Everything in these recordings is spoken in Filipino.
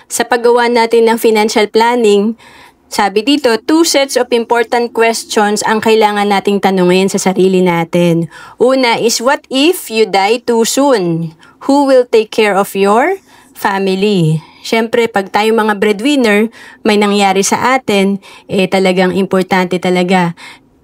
Sa paggawa natin ng financial planning, sabi dito, 2 sets of important questions ang kailangan nating tanungin sa sarili natin. Una is, what if you die too soon? Who will take care of your family? Siyempre, pag tayo mga breadwinner, may nangyari sa atin, talagang importante talaga.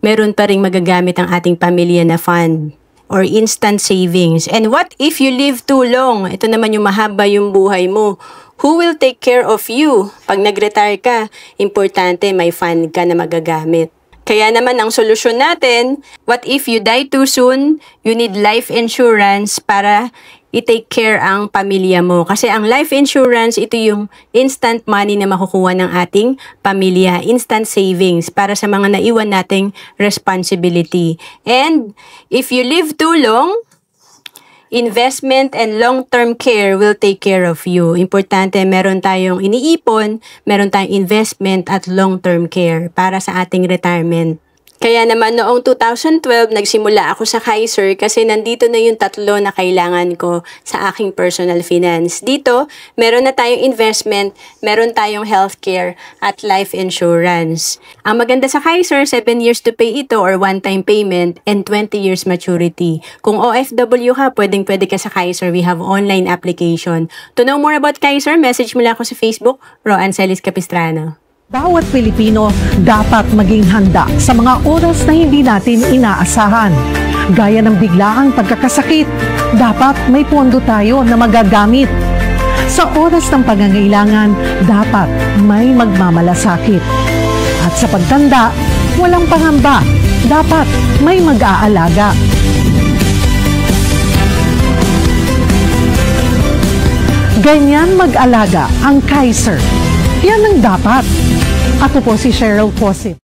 Meron pa ring magagamit ang ating pamilya na fund or instant savings. And what if you live too long? Ito naman yung mahaba yung buhay mo. Who will take care of you? Pag nag-retire ka, importante may fund ka na magagamit. Kaya naman ang solusyon natin, what if you die too soon? You need life insurance para i-take care ang pamilya mo. Kasi ang life insurance, ito yung instant money na makukuha ng ating pamilya. Instant savings para sa mga naiwan nating responsibility. And if you live too long, investment and long-term care will take care of you. Importante, meron tayong iniipon, meron tayong investment at long-term care para sa ating retirement. Kaya naman noong 2012, nagsimula ako sa Kaiser kasi nandito na yung 3 na kailangan ko sa aking personal finance. Dito, meron na tayong investment, meron tayong healthcare at life insurance. Ang maganda sa Kaiser, 7 years to pay ito or one-time payment and 20 years maturity. Kung OFW ka, pwedeng-pwede ka sa Kaiser. We have online application. To know more about Kaiser, message mo lang ako sa Facebook, Roan Celis Capistrano. Bawat Pilipino dapat maging handa sa mga oras na hindi natin inaasahan. Gaya ng biglaang pagkakasakit, dapat may pondo tayo na magagamit. Sa oras ng pangangailangan, dapat may magmamalasakit. At sa pagtanda, walang pangamba, dapat may mag-aalaga. Ganyan mag-alaga ang Kaiser. Yan ang dapat. Ako po si Cheryl Cosip.